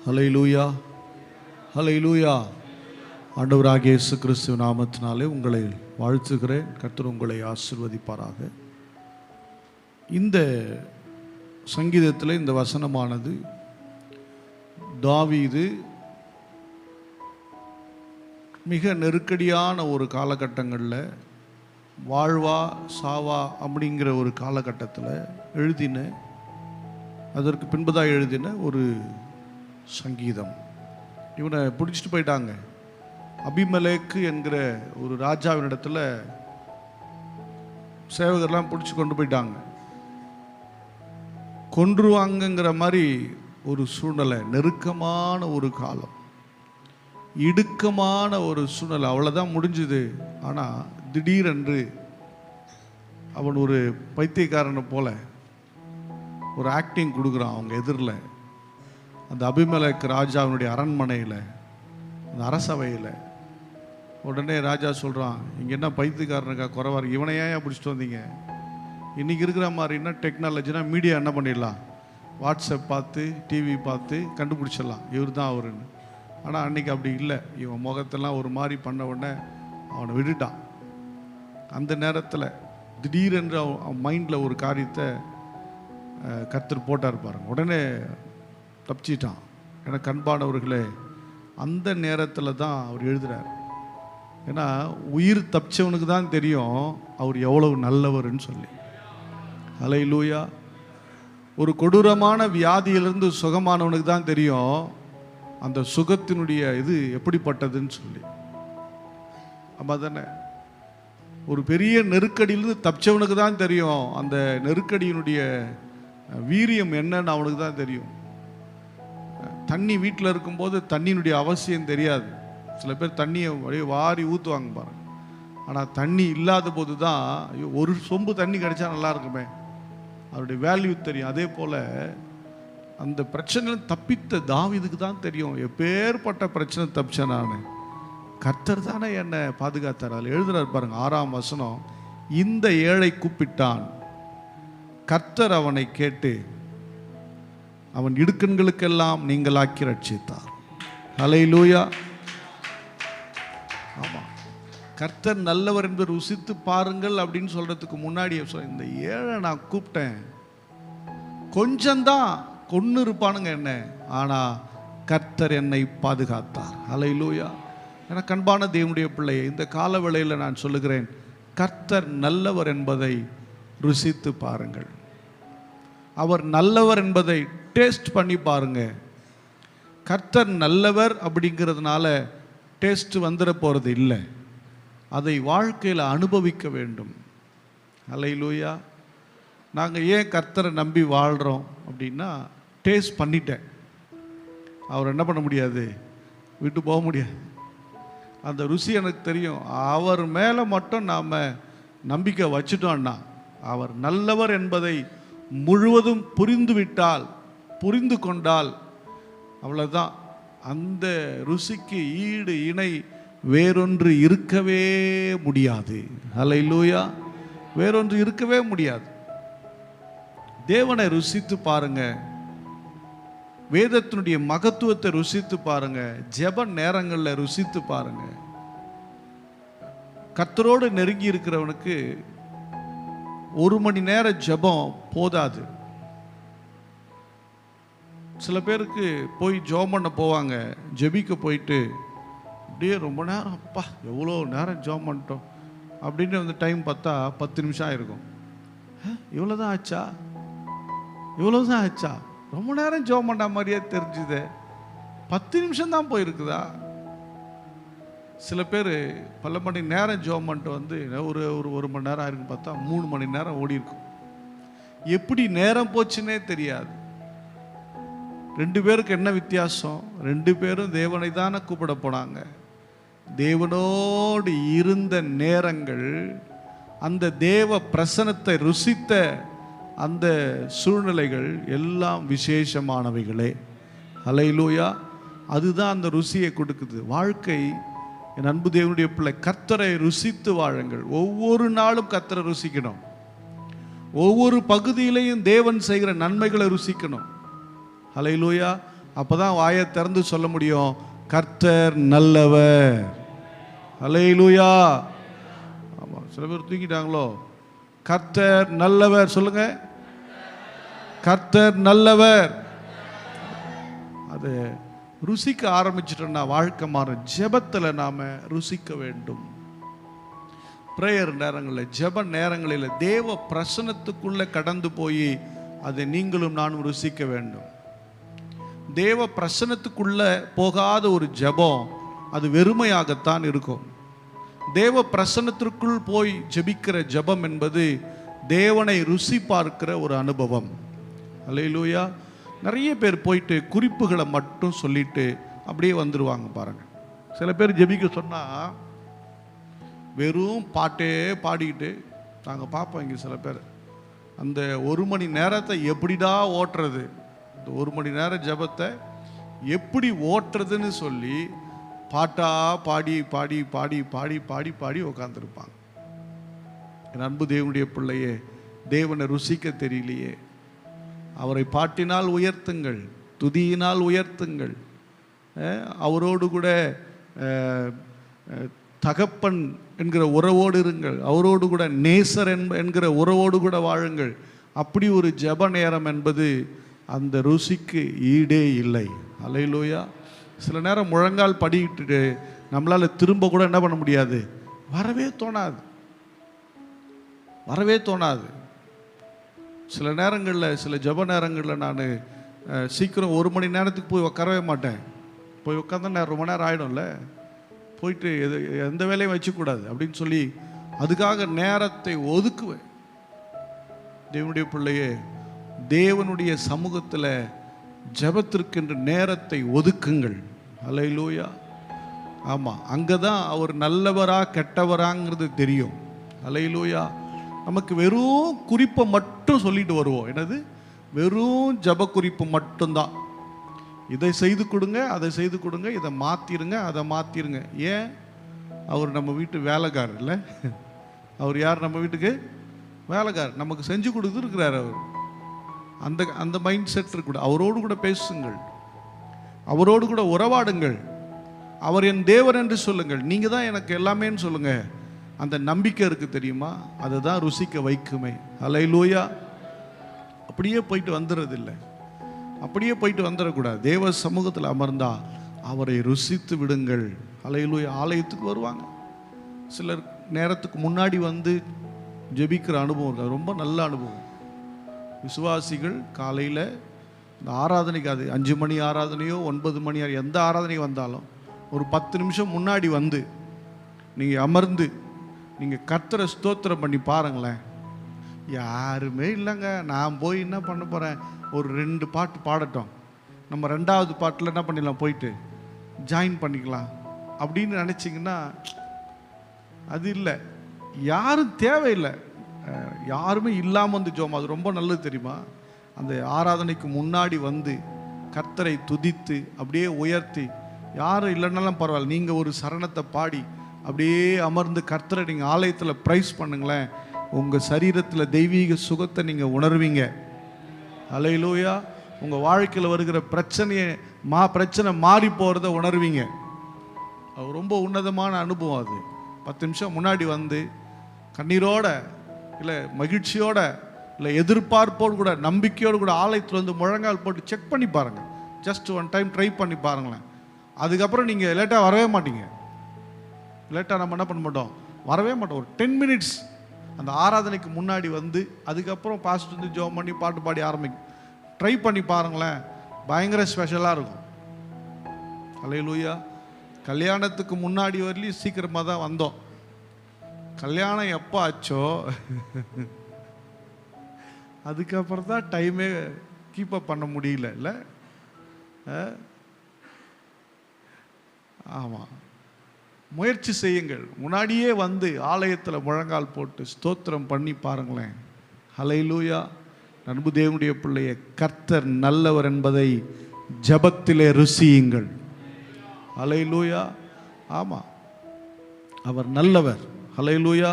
ஹல்லேலூயா, ஹல்லேலூயா. ஆண்டவராகிய இயேசு கிறிஸ்துவின் நாமத்தினாலே உங்களை வாழ்த்துகிறேன். கர்த்தர் உங்களை ஆசீர்வதிப்பாராக. இந்த சங்கீதத்தில் இந்த வசனமானது தாவீது மிக நெருக்கடியான ஒரு காலகட்டங்களில், வாழ்வா சாவா அப்படிங்கிற ஒரு காலகட்டத்தில் எழுதின, அதற்கு பின்பதாக எழுதின ஒரு சங்கீதம். இவனை பிடிச்சிட்டு போயிட்டாங்க. அபிமெலேக்கு என்கிற ஒரு ராஜாவின் இடத்துல சேவகர்லாம் பிடிச்சி கொண்டு போயிட்டாங்க. கொன்றுவாங்கங்கிற மாதிரி ஒரு சூழ்நிலை, நெருக்கமான ஒரு காலம், இடுக்கமான ஒரு சூழ்நிலை. அவ்வளோதான் முடிஞ்சுது. ஆனால் திடீரென்று அவன் ஒரு பைத்தியக்காரனை போல ஒரு ஆக்டிங் கொடுக்குறான் அவங்க எதிரில். அந்த அபிமெலேக்கு ராஜாவினுடைய அரண்மனையில், அந்த அரசவையில். உடனே ராஜா சொல்கிறான், இங்கே என்ன பைத்தியக்காரனுக்கா குறைவா இருக்கு, இவனை ஏன் பிடிச்சிட்டு வந்தீங்க? இன்றைக்கி இருக்கிற மாதிரின்னா டெக்னாலஜினா மீடியா என்ன பண்ணிடலாம், வாட்ஸ்அப் பார்த்து டிவி பார்த்து கண்டுபிடிச்சிடலாம் இவர் தான் அவருன்னு. ஆனால் அன்றைக்கி அப்படி இல்லை. இவன் முகத்தெல்லாம் ஒரு மாதிரி பண்ண உடனே அவனை விட்டுட்டான். அந்த நேரத்தில் திடீரென்று அவன் மைண்டில் ஒரு காரியத்தை கர்த்தர் போட்டார் பாருங்க. உடனே தப்பிச்சிட்டான். எனக்கு அன்பானவர்களே, அந்த நேரத்தில் தான் அவர் எழுதுகிறார். ஏன்னா உயிர் தப்பிச்சவனுக்கு தான் தெரியும் அவர் எவ்வளவு நல்லவர்னு சொல்லி. ஹல்லேலூயா. ஒரு கொடூரமான வியாதியிலிருந்து சுகமானவனுக்கு தான் தெரியும் அந்த சுகத்தினுடைய இது எப்படிப்பட்டதுன்னு சொல்லி. ஆமாம் தானே? ஒரு பெரிய நெருக்கடியிலிருந்து தப்பிச்சவனுக்கு தான் தெரியும் அந்த நெருக்கடியினுடைய வீரியம் என்னன்னு அவனுக்கு தான் தெரியும். தண்ணி வீட்டில் இருக்கும்போது தண்ணியினுடைய அவசியம் தெரியாது. சில பேர் தண்ணியை அப்படியே வாரி ஊற்றுவாங்க பாருங்க. ஆனால் தண்ணி இல்லாத போது தான், ஐயோ ஒரு சொம்பு தண்ணி கிடைச்சா நல்லா இருக்குமே, அவருடைய வேல்யூ தெரியும். அதே போல் அந்த பிரச்சனையில் தப்பித்த தாவீதுக்கு தான் தெரியும் எப்பேற்பட்ட பிரச்சனை தப்பிச்சேன் நான், கர்த்தர் தானே என்னை பாதுகாத்தார். அதில் எழுதுறாரு பாருங்க, 6ஆம் வசனம். இந்த ஏழை கூப்பிட்டான், கர்த்தர் அவனை கேட்டு அவன் இடுக்கண்களுக்கெல்லாம் நீங்களாக்கி ரட்சித்தார். ஹல்லேலூயா. ஆமாம், கர்த்தர் நல்லவர் என்று ருசித்து பாருங்கள் அப்படின்னு சொல்றதுக்கு முன்னாடி இந்த ஏழை நான் கூப்பிட்டேன், கொஞ்சம்தான் கொன்று இருப்பானுங்க என்ன, ஆனால் கர்த்தர் என்னை பாதுகாத்தார். ஹல்லேலூயா. எனக்கு அன்பான தேவனுடைய பிள்ளையை, இந்த கால வேளையில் நான் சொல்லுகிறேன், கர்த்தர் நல்லவர் என்பதை ருசித்து பாருங்கள். அவர் நல்லவர் என்பதை டேஸ்ட் பண்ணி பாருங்க. கர்த்தர் நல்லவர் அப்படிங்கிறதுனால டேஸ்ட் வந்துட போகிறது இல்லை, அதை வாழ்க்கையில் அனுபவிக்க வேண்டும். ஹல்லேலூயா. நாங்கள் ஏன் கர்த்தரை நம்பி வாழ்கிறோம் அப்படின்னா, டேஸ்ட் பண்ணிட்டேன், அவர் என்ன பண்ண முடியாது, விட்டு போக முடியாது. அந்த ருசி எனக்கு தெரியும். அவர் மேலே மட்டும் நாம் நம்பிக்கை வச்சுட்டோம்னா, அவர் நல்லவர் என்பதை முழுவதும் புரிந்து கொண்டால் அவ்வளோதான். அந்த ருசிக்கு ஈடு இணை வேறொன்று இருக்கவே முடியாது. ஹல்லேலூயா. வேறொன்று இருக்கவே முடியாது. தேவனை ருசித்து பாருங்க, வேதத்தினுடைய மகத்துவத்தை ருசித்து பாருங்க, ஜெப நேரங்களில் ருசித்து பாருங்க. கர்த்தரோடு நெருங்கி இருக்கிறவனுக்கு 1 மணி நேர ஜெபம் போதாது. சில பேருக்கு போய் ஜெபம் பண்ண போவாங்க, ஜெபிக்க போயிட்டு அப்படியே ரொம்ப நேரம், அப்பா எவ்வளோ நேரம் ஜெபம் பண்ணிட்டோம் அப்படின்னு வந்து டைம் பார்த்தா 10 நிமிஷம் ஆயிருக்கும். இவ்வளோதான் ஆச்சா, இவ்வளோதான் ஆச்சா, ரொம்ப நேரம் ஜெபம் பண்ண மாதிரியே தெரிஞ்சுது, 10 நிமிஷம் தான் போயிருக்குதா. சில பேர் பல மணி நேரம் ஜெபம் பண்ணிட்டு வந்து ஒரு மணி நேரம் ஆயிருக்கும் பார்த்தா 3 மணி நேரம் ஓடி இருக்கும். எப்படி நேரம் போச்சுன்னே தெரியாது. 2 பேருக்கு என்ன வித்தியாசம்? 2 பேரும் தேவனை தானே கூப்பிட போனாங்க. தேவனோடு இருந்த நேரங்கள், அந்த தேவ பிரசன்னத்தை ருசித்த அந்த சூழ்நிலைகள் எல்லாம் விசேஷமானவைகளே. ஹல்லேலூயா. அதுதான் அந்த ருசியை கொடுக்குது. வாழ்க்கை, என் அன்பு தேவனுடைய பிள்ளை, கர்த்தரை ருசித்து வாழுங்கள். ஒவ்வொரு நாளும் கர்த்தரை ருசிக்கணும். ஒவ்வொரு பகுதியிலையும் தேவன் செய்கிற நன்மைகளை ருசிக்கணும். ஹல்லேலூயா. அப்பதான் வாயை திறந்து சொல்ல முடியும், கர்த்தர் நல்லவர். அல்லேலூயா. ஆமா, சில பேர் தூங்கிட்டாங்களோ. கர்த்தர் நல்லவர் சொல்லுங்க. கர்த்தர் நல்லவர். அது ருசிக்க ஆரம்பிச்சிட்டோம்னா வாழ்க்கை மாறும். ஜெபத்தில் நாம ருசிக்க வேண்டும். பிரேயர் நேரங்களில், ஜெப நேரங்களில் தேவ பிரசன்னத்துக்குள்ள கடந்து போய் அதை நீங்களும் நானும் ருசிக்க வேண்டும். தேவ பிரசன்னத்துக்குள்ள போகாத ஒரு ஜெபம் அது வெறுமையாகத்தான் இருக்கும். தேவ பிரசன்னத்திற்குள் போய் ஜெபிக்கிற ஜெபம் என்பது தேவனை ருசி பார்க்கிற ஒரு அனுபவம். அல்லேலூயா. நிறைய பேர் போயிட்டு குறிப்புகளை மட்டும் சொல்லிட்டு அப்படியே வந்துடுவாங்க பாருங்க. சில பேர் ஜெபிக்க சொன்னால் வெறும் பாட்டே பாடிக்கிட்டு நாங்கள் பார்ப்போம். இங்கே சில பேர் அந்த 1 மணி நேரத்தை எப்படிடா ஓட்டுறது, இந்த 1 மணி நேர ஜெபத்தை எப்படி ஓட்டுறதுன்னு சொல்லி பாட்டா பாடி பாடி பாடி பாடி பாடி பாடி உட்காந்துருப்பாங்க. என் அன்பு தேவனுடைய பிள்ளையே, தேவனை ருசிக்க தெரியலையே. அவரை பாட்டினால் உயர்த்துங்கள், துதியினால் உயர்த்துங்கள். அவரோடு கூட தகப்பன் என்கிற உறவோடு இருங்கள். அவரோடு கூட நேசர் என்கிற உறவோடு கூட வாழுங்கள். அப்படி ஒரு ஜெப நேரம் என்பது அந்த ருசிக்கு ஈடே இல்லை. அல்லேலூயா. சில நேரம் முழங்கால் படிக்கிட்டு நம்மளால் திரும்ப கூட என்ன பண்ண முடியாது, வரவே தோணாது, வரவே தோணாது. சில நேரங்களில், சில ஜெப நேரங்களில் நான் சீக்கிரம் 1 மணி நேரத்துக்கு போய் உட்காரவே மாட்டேன். போய் உட்காந்தா ரொம்ப நேரம் ஆகிடும்ல, போயிட்டு எந்த வேலையும் வச்சுக்கூடாது அப்படின்னு சொல்லி அதுக்காக நேரத்தை ஒதுக்குவேன். தேவனுடைய பிள்ளையே, தேவனுடைய சமூகத்தில் ஜெபத்திற்கென்று நேரத்தை ஒதுக்குங்கள். அல்லேலூயா. ஆமாம், அங்கே தான் அவர் நல்லவரா கெட்டவராங்கிறது தெரியும். அல்லேலூயா. நமக்கு வெறும் குறிப்பை மட்டும் சொல்லிட்டு வருவோம். என்னது? வெறும் ஜெப குறிப்பு மட்டும்தான். இதை செய்து கொடுங்க, அதை செய்து கொடுங்க, இதை மாற்றிருங்க, அதை மாற்றிருங்க. ஏன்? அவர் நம்ம வீட்டு வேலைக்காரர் இல்லை. அவர் யார்? நம்ம வீட்டுக்கு வேலைக்காரர். நமக்கு செஞ்சு கொடுத்துருக்கிறார் அவர். அந்த அந்த மைண்ட் செட் கூட அவரோடு கூட பேசுங்கள், அவரோடு கூட உறவாடுங்கள். அவர் என் தேவன் என்று சொல்லுங்கள். நீங்கள் தான் எனக்கு எல்லாமேன்னு சொல்லுங்கள். அந்த நம்பிக்கை இருக்குது தெரியுமா, அதை தான் ருசிக்க வைக்குமே. அல்லேலூயா. அப்படியே போயிட்டு வந்துடுறதில்லை, அப்படியே போயிட்டு வந்துடக்கூடாது. தேவ சமூகத்தில் அமர்ந்தா அவரை ருசித்து விடுங்கள். அல்லேலூயா. ஆலயத்துக்கு வருவாங்க, சிலர் நேரத்துக்கு முன்னாடி வந்து ஜெபிக்கிற அனுபவம் இருக்குது. ரொம்ப நல்ல அனுபவம். விசுவாசிகள் காலையில் இந்த ஆராதனைக்கு, அது 5 மணி ஆராதனையோ 9 மணி எந்த ஆராதனை வந்தாலும் ஒரு 10 நிமிஷம் முன்னாடி வந்து நீங்கள் அமர்ந்து நீங்கள் கர்த்தரை ஸ்தோத்திரம் பண்ணி பாருங்களேன். யாருமே இல்லைங்க, நான் போய் என்ன பண்ண போகிறேன், ஒரு 2 பாட்டு பாடட்டும், நம்ம 2வது பாட்டில் என்ன பண்ணிடலாம், போயிட்டு ஜாயின் பண்ணிக்கலாம் அப்படின்னு நினச்சிங்கன்னா அது இல்லை. யாரும் தேவையில்லை, யாருமே இல்லாமல் வந்து ஜோம், அது ரொம்ப நல்லது தெரியுமா. அந்த ஆராதனைக்கு முன்னாடி வந்து கர்த்தரை துதித்து அப்படியே உயர்த்தி, யாரும் இல்லைன்னாலும் பரவாயில்ல, நீங்கள் ஒரு சரணத்தை பாடி அப்படியே அமர்ந்து கர்த்தரை நீங்கள் ஆலயத்தில் ப்ரைஸ் பண்ணுங்களேன். உங்கள் சரீரத்தில் தெய்வீக சுகத்தை நீங்கள் உணர்வீங்க. அல்லேலூயா. உங்கள் வாழ்க்கையில் வருகிற பிரச்சனை மாறி போகிறத உணர்வீங்க. அது ரொம்ப உன்னதமான அனுபவம். அது 10 நிமிஷம் முன்னாடி வந்து கண்ணீரோட இல்லை மகிழ்ச்சியோட இல்லை எதிர்பார்ப்போடு கூட நம்பிக்கையோடு கூட ஆலயத்தில் வந்து முழங்கால் போட்டு செக் பண்ணி பாருங்கள். ஜஸ்ட் 1 டைம் ட்ரை பண்ணி பாருங்களேன். அதுக்கப்புறம் நீங்கள் லேட்டாக வரவே மாட்டீங்க. லேட்டாக நம்ம என்ன பண்ண மாட்டோம், வரவே மாட்டோம். ஒரு 10 மினிட்ஸ் அந்த ஆராதனைக்கு முன்னாடி வந்து அதுக்கப்புறம் பாஸ்ட் வந்து ஜெபம் பண்ணி பாட்டு பாடி ஆரம்பிக்கும். ட்ரை பண்ணி பாருங்களேன், பயங்கர ஸ்பெஷலாக இருக்கும். அல்லேலூயா. கல்யாணத்துக்கு முன்னாடி வரலையும் சீக்கிரமாக தான் வந்தோம். கல்யாணம் எப்போ ஆச்சோ அதுக்கப்புறம் தான் டைமே கீப்பப் பண்ண முடியல இல்லை. ஆமாம், முயற்சி செய்யுங்கள். முன்னாடியே வந்து ஆலயத்தில் முழங்கால் போட்டு ஸ்தோத்திரம் பண்ணி பாருங்களேன். அல்லேலூயா. அன்பு தேவனுடைய பிள்ளையை, கர்த்தர் நல்லவர் என்பதை ஜெபத்திலே ருசியுங்கள். அல்லேலூயா. ஆமாம், அவர் நல்லவர். அல்லேலூயா.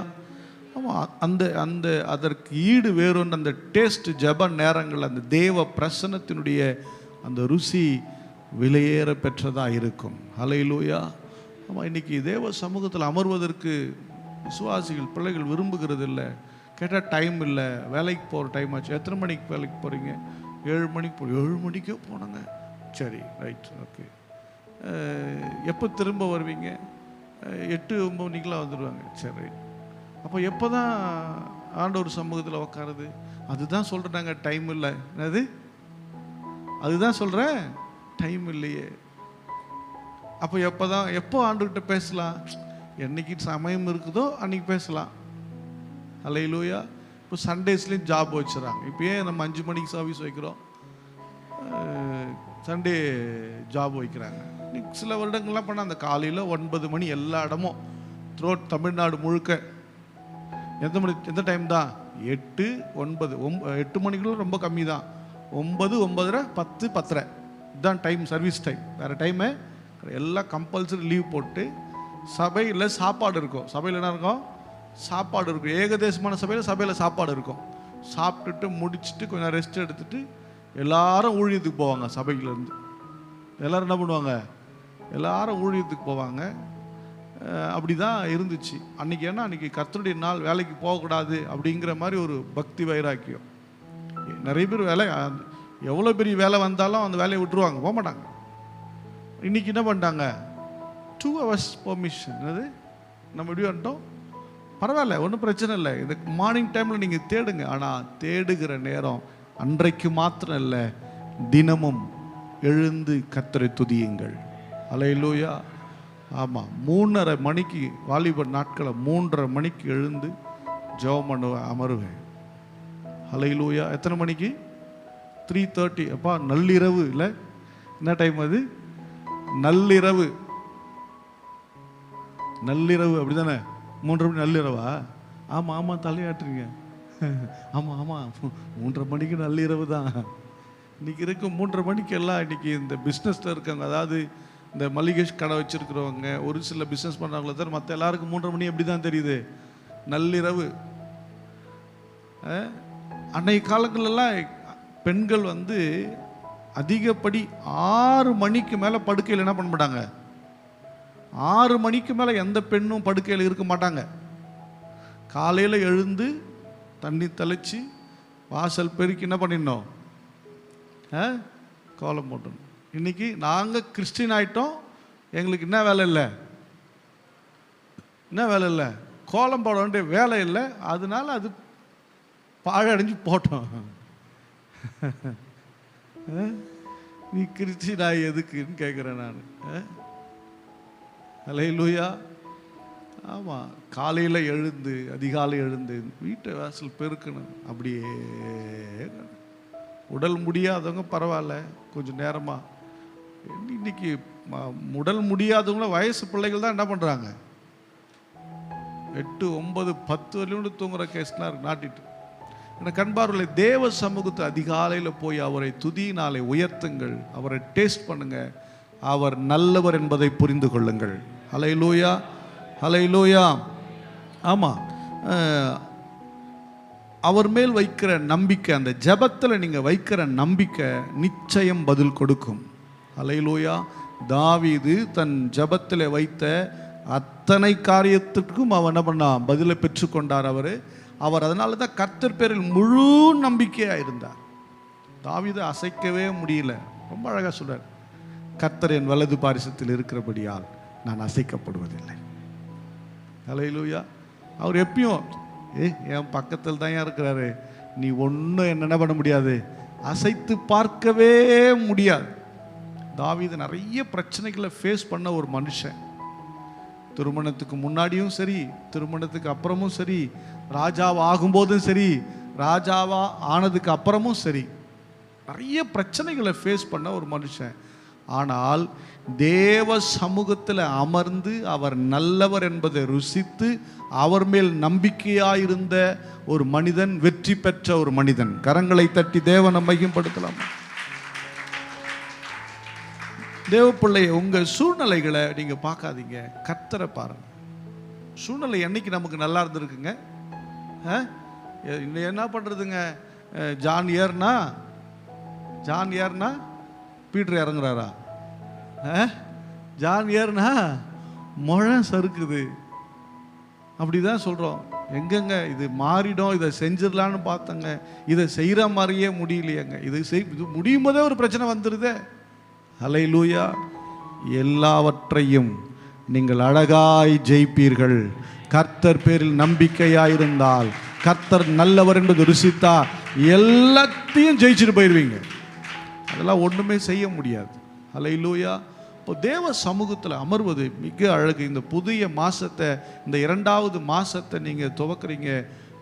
ஆமாம், அந்த அந்த அதற்கு ஈடு வேறொன்று. அந்த டேஸ்ட் ஜெப நேரங்கள், அந்த தேவ பிரசன்னத்தினுடைய அந்த ருசி, விலையேற பெற்றதாக இருக்கும். ஹல்லேலூயா. ஆமாம், இன்றைக்கி தேவ சமூகத்தில் அமர்வதற்கு விசுவாசிகள் பிள்ளைகள் விரும்புகிறது இல்லை. கேட்டால் டைம் இல்லை, வேலைக்கு போகிற டைம் ஆச்சு. எத்தனை மணிக்கு வேலைக்கு போகிறீங்க? 7 மணிக்கு 7 மணிக்கே போனங்க. சரி, ரைட், ஓகே. எப்போ திரும்ப வருவீங்க? 8-9 மணிக்கெலாம் வந்துடுவாங்க. சரி, ரைட். அப்போ எப்போ தான் ஆண்டவர் சமூகத்தில் உட்காருது? அதுதான் சொல்கிறாங்க, டைம் இல்லை. என்னது? அதுதான் சொல்கிறேன், டைம் இல்லையே. அப்போ எப்போ ஆண்டவர்கிட்ட பேசலாம்? என்னைக்கு சமயம் இருக்குதோ அன்றைக்கி பேசலாம். ஹல்லேலூயா. இப்போ சண்டேஸ்லேயும் ஜாப் வச்சுறாங்க. இப்போ ஏன் நம்ம 5 மணிக்கு சர்வீஸ் வைக்கிறோம்? சண்டே ஜாப் வைக்கிறாங்க. சில வருடங்கள்லாம் பண்ணால் அந்த காலையில் 9 மணி எல்லா இடமும் த்ரோட் தமிழ்நாடு முழுக்க எந்த டைம் தான்? 8, 9. 8 மணிக்குள்ள ரொம்ப கம்மி தான். 9, 9:30, 10, 10:30 இதுதான் டைம், சர்வீஸ் டைம். வேறு டைமு எல்லாம் கம்பல்சரி லீவ் போட்டு சபையில் சாப்பாடு இருக்கும். சபையில் என்ன இருக்கும்? சாப்பாடு இருக்கும். ஏகதேசமான சபையில் சாப்பாடு இருக்கும். சாப்பிட்டுட்டு முடிச்சுட்டு கொஞ்சம் ரெஸ்ட் எடுத்துகிட்டு எல்லாரும் ஊழியத்துக்கு போவாங்க. சபையிலேருந்து எல்லோரும் என்ன பண்ணுவாங்க? எல்லாரும் ஊழியத்துக்கு போவாங்க. அப்படி தான் இருந்துச்சு அன்றைக்கி. ஏன்னா அன்றைக்கி கர்த்தருடைய நாள், வேலைக்கு போகக்கூடாது அப்படிங்கிற மாதிரி ஒரு பக்தி வைராக்கியம். நிறைய பேர் எவ்வளோ பெரிய வேலை வந்தாலும் அந்த வேலையை விட்டுருவாங்க, போக மாட்டாங்க. இன்றைக்கி என்ன பண்ணிட்டாங்க? 2 hours பெர்மிஷன். அது நம்ம எப்படி வந்துட்டோம்? பரவாயில்ல, ஒன்றும் பிரச்சனை இல்லை. இந்த மார்னிங் டைமில் நீங்கள் தேடுங்க. ஆனால் தேடுகிற நேரம் அன்றைக்கு மாத்திரம் இல்லை, தினமும் எழுந்து கர்த்தரை துதியுங்கள். ஹல்லேலூயா. ஆமாம், 3:30 மணிக்கு வாலிப நாட்களை 3:30 மணிக்கு எழுந்து ஜெபம் பண்ணுவேன், அமருவேன். ஹல்லேலூயா. எத்தனை மணிக்கு? 3:30. அப்பா, நள்ளிரவு இல்லை, என்ன டைம் அது? நள்ளிரவு. நள்ளிரவு அப்படி தானே? 3:30 மணி நள்ளிரவா? ஆமாம் ஆமாம், தலையாட்டுறீங்க. ஆமாம் ஆமாம், 3:30 மணிக்கு நள்ளிரவு தான். இன்றைக்கி இருக்கும் 3:30 மணிக்கு எல்லாம் இன்றைக்கி இந்த பிஸ்னஸில் இருக்காங்க. அதாவது இந்த மளிகை கடை வச்சுருக்கிறவங்க, ஒரு சில பிஸ்னஸ் பண்ணுறவங்கள தவிர மற்ற எல்லாருக்கும் 3:30 மணி எப்படி தான் தெரியுது? நள்ளிரவு. அன்னைக்கு காலங்களெல்லாம் பெண்கள் அதிகப்படி 6 மணிக்கு மேலே படுக்கையில் என்ன பண்ண மாட்டாங்க? 6 மணிக்கு மேலே எந்த பெண்ணும் படுக்கையில் இருக்க மாட்டாங்க. காலையில் எழுந்து தண்ணி தெளித்து வாசல் பெருக்கி என்ன பண்ணிடணும்? கோலம் போட்டணும். இன்றைக்கி நாங்கள் கிறிஸ்டின் ஆகிட்டோம், எங்களுக்கு என்ன வேலை இல்லை? என்ன வேலை இல்லை? கோலம் போட வேண்டிய வேலை இல்லை. அதனால அது பாழடைஞ்சு போட்டோம். நீ கிறிஸ்டின் ஆகி எதுக்குன்னு கேட்குறேன் நான். ஹல்லேலூயா. ஆமாம், காலையில் எழுந்து அதிகாலை எழுந்து வீட்டை வாசல் பெருக்கணும். அப்படியே உடல் முடியாதவங்க பரவாயில்ல, கொஞ்சம் நேரமாக. இன்னைக்கு உடல் முடியாதவங்கள வயசு பிள்ளைகள் தான் என்ன பண்ணுறாங்க? 8, 9, 10 வரையும் தூங்குற கேஸ்லாம் இருக்கு நாட்டிட்டு. எனக்கு கண்பார்வை, தேவ சமூகத்தை அதிகாலையில் போய் அவரை துதியினாலே உயர்த்துங்கள், அவரை டேஸ்ட் பண்ணுங்க, அவர் நல்லவர் என்பதை புரிந்து கொள்ளுங்கள். ஹல்லேலூயா, ஹல்லேலூயா. ஆமாம், அவர் மேல் வைக்கிற நம்பிக்கை, அந்த ஜெபத்தில் நீங்கள் வைக்கிற நம்பிக்கை நிச்சயம் பதில் கொடுக்கும். ஹல்லேலூயா. தாவீது தன் ஜெபத்தில் வைத்த அத்தனை காரியத்திற்கும் அவன் என்ன பண்ணா? பதிலை பெற்றுக்கொண்டார். அவர் அதனால தான் கர்த்தர் பேரில் முழு நம்பிக்கையாக இருந்தார். தாவீது அசைக்கவே முடியல. ரொம்ப அழகாக சொல்றார், கர்த்தர் என் வலது பாரிசத்தில் இருக்கிறபடியால் நான் அசைக்கப்படுவதில்லை. ஹல்லேலூயா. அவர் எப்பயும் என் பக்கத்தில் தான் இருக்கிறாரு, நீ ஒன்றும் என்ன பண்ண முடியாது, அசைத்து பார்க்கவே முடியாது. தாவீது நிறைய பிரச்சனைகளை ஃபேஸ் பண்ண ஒரு மனுஷன். திருமணத்துக்கு முன்னாடியும் சரி, திருமணத்துக்கு அப்புறமும் சரி, ராஜாவா ஆகும்போதும் சரி, ராஜாவா ஆனதுக்கு அப்புறமும் சரி, நிறைய பிரச்சனைகளை ஃபேஸ் பண்ண ஒரு மனுஷன். ஆனால் தேவ சமூகத்தில் அமர்ந்து அவர் நல்லவர் என்பதை ருசித்து அவர் மேல் நம்பிக்கையாயிருந்த ஒரு மனிதன், வெற்றி பெற்ற ஒரு மனிதன். கரங்களை தட்டி தேவனை மையப்படுத்தலாம். தேவ பிள்ளைய, உங்கள் சூழ்நிலைகளை நீங்கள் பார்க்காதீங்க, கர்த்தரை பாருங்க. சூழ்நிலை என்னைக்கு நமக்கு நல்லா இருந்திருக்குங்க? என்ன பண்ணுறதுங்க? ஜான் ஏர்னா பீட்டர் இறங்குறாரா? ஜான் ஏறுனா முழம் சறுக்குது. அப்படிதான் சொல்கிறோம். எங்கங்க இது மாறிடும், இதை செஞ்சிடலான்னு பார்த்தங்க, இதை செய்கிற மாதிரியே முடியலையேங்க. இது முடியும் போதே ஒரு பிரச்சனை வந்துடுதே. ஹல்லேலூயா. எல்லாவற்றையும் நீங்கள் அழகாய் ஜெயிப்பீர்கள். கர்த்தர் பேரில் நம்பிக்கையாயிருந்தால், கர்த்தர் நல்லவர் என்பது ருசித்தா எல்லாத்தையும் ஜெயிச்சுட்டு போயிடுவீங்க. அதெல்லாம் ஒன்றுமே செய்ய முடியாது. ஹல்லேலூயா. இப்போ தேவ சமூகத்தில் அமர்வது மிக அழகு. இந்த புதிய மாதத்தை, இந்த 2வது மாதத்தை நீங்கள் துவக்கிறீங்க.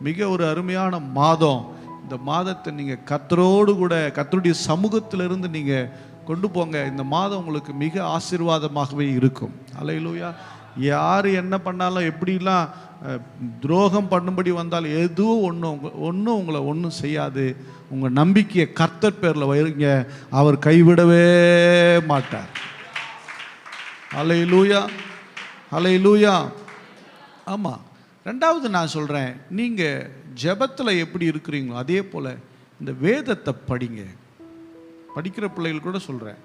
மிக ஒரு அருமையான மாதம். இந்த மாதத்தை நீங்கள் கர்த்தரோடு கூட, கர்த்தருடைய சமூகத்திலிருந்து நீங்கள் கொண்டு போங்க. இந்த மாதம் உங்களுக்கு மிக ஆசீர்வாதமாகவே இருக்கும். ஹல்லேலூயா. யார் என்ன பண்ணாலும், எப்படிலாம் துரோகம் பண்ணும்படி வந்தாலும் எதுவும் ஒன்றும் உங்களை ஒன்றும் செய்யாது. உங்கள் நம்பிக்கையை கர்த்தர் பேரில் வைங்க. அவர் கைவிடவே மாட்டார். ஹல்லேலூயா, ஹல்லேலூயா. ஆமாம். 2வது நான் சொல்கிறேன், நீங்கள் ஜெபத்தில் எப்படி இருக்கிறீங்களோ அதே போல் இந்த வேதத்தை படிங்க. படிக்கிற பிள்ளைகள் கூட சொல்கிறேன்,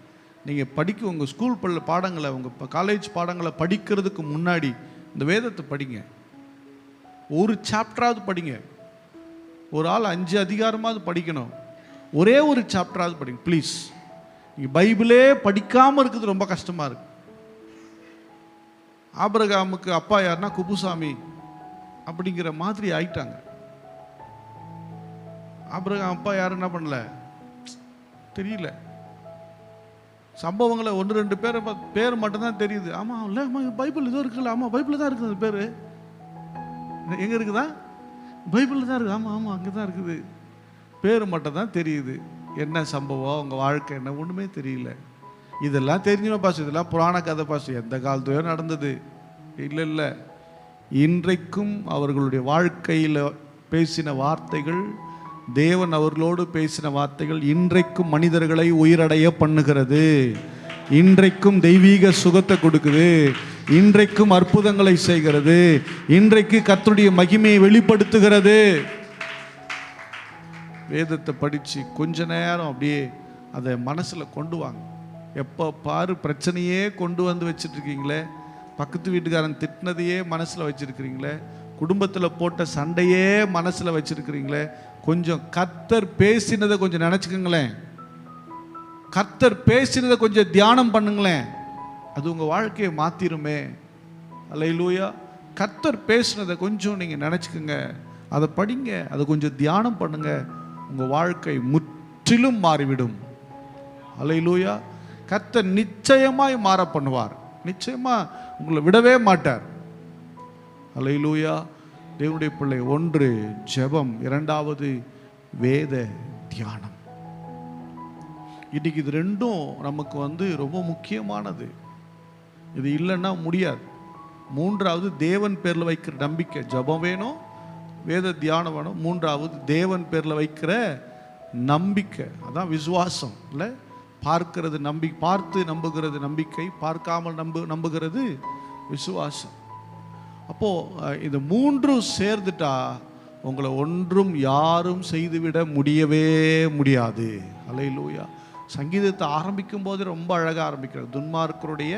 நீங்கள் உங்கள் ஸ்கூல் பாடங்களை, உங்கள் காலேஜ் பாடங்களை படிக்கிறதுக்கு முன்னாடி இந்த வேதத்தை படிங்க. ஒரு சாப்டராவது படிங்க. ஒரு ஆள் 5 அதிகாரமாவது படிக்கணும். ஒரே ஒரு சாப்டராவது படிங்க ப்ளீஸ். நீங்கள் பைபிளே படிக்காமல் இருக்குது ரொம்ப கஷ்டமாக இருக்குது. ஆபிரகாமுக்கு அப்பா யாருன்னா குப்புசாமி அப்படிங்கிற மாதிரி ஆயிட்டாங்க. ஆபிரகாம் அப்பா யாரு என்ன பண்ணல தெரியல. சம்பவங்களை 1-2 பேர் மட்டும்தான் தெரியுது. ஆமாம் இல்லை, ஆமாம் பைபிள் இதோ இருக்குல்ல, ஆமாம் பைபிள் தான் இருக்குது. அந்த பேர் எங்கே இருக்குதா? பைபிளில் தான் இருக்குது. ஆமாம் ஆமாம் அங்கே தான் இருக்குது. பேர் மட்டும் தான் தெரியுது. என்ன சம்பவம், உங்கள் வாழ்க்கை என்ன, ஒன்றுமே தெரியல. இதெல்லாம் தெரிஞ்சுமா பாஸ், இதெல்லாம் புராண கதை பாஸ், எந்த காலத்தையோ நடந்தது. இல்லை, இன்றைக்கும் அவர்களுடைய வாழ்க்கையில் பேசின வார்த்தைகள், தேவன் அவர்களோடு பேசின வார்த்தைகள் இன்றைக்கும் மனிதர்களை உயிரடைய பண்ணுகிறது. இன்றைக்கும் தெய்வீக சுகத்தை கொடுக்குது. இன்றைக்கும் அற்புதங்களை செய்கிறது. இன்றைக்கு கர்த்தருடைய மகிமையை வெளிப்படுத்துகிறது. வேதத்தை படித்து கொஞ்ச நேரம் அப்படியே அதை மனசில் கொண்டு வாங்க. எப்போ பாரு பிரச்சனையே கொண்டு வந்து வச்சுட்ருக்கீங்களே, பக்கத்து வீட்டுக்காரன் திட்டினதையே மனசில் வச்சுருக்கிறீங்களே, குடும்பத்தில் போட்ட சண்டையே மனசில் வச்சுருக்கிறீங்களே, கொஞ்சம் கர்த்தர் பேசினதை கொஞ்சம் நினச்சிக்கங்களேன். கர்த்தர் பேசினதை கொஞ்சம் தியானம் பண்ணுங்களேன். அது உங்கள் வாழ்க்கையை மாற்றிருமே. அல்லேலூயா. கர்த்தர் பேசினதை கொஞ்சம் நீங்கள் நினச்சிக்கோங்க, அதை படிங்க, அதை கொஞ்சம் தியானம் பண்ணுங்க. உங்கள் வாழ்க்கை முற்றிலும் மாறிவிடும். அல்லேலூயா. கர்த்தர் நிச்சயமாய் மாற பண்ணுவார். நிச்சயமாக உங்களை விடவே மாட்டார். அல்லேலூயா. தேவனுடைய பிள்ளை, 1 ஜெபம், 2வது வேத தியானம். இன்னைக்கு இது 2ம் நமக்கு ரொம்ப முக்கியமானது. இது இல்லைன்னா முடியாது. 3வது தேவன் பேரில் வைக்கிற நம்பிக்கை. ஜெபம் வேணும், வேத தியானம் வேணும். 3வது தேவன் பேரில் வைக்கிற நம்பிக்கை. அதான் விசுவாசம். இல்லை, பார்க்கிறது பார்த்து நம்புகிறது நம்பிக்கை, பார்க்காமல் நம்புகிறது விசுவாசம். அப்போது இந்த 3ம் சேர்ந்துட்டா உங்களை ஒன்றும் யாரும் செய்துவிட முடியவே முடியாது. அல்லேலூயா. சங்கீதத்தை ஆரம்பிக்கும் போது ரொம்ப அழகாக ஆரம்பிக்கிறது. துன்மார்க்கருடைய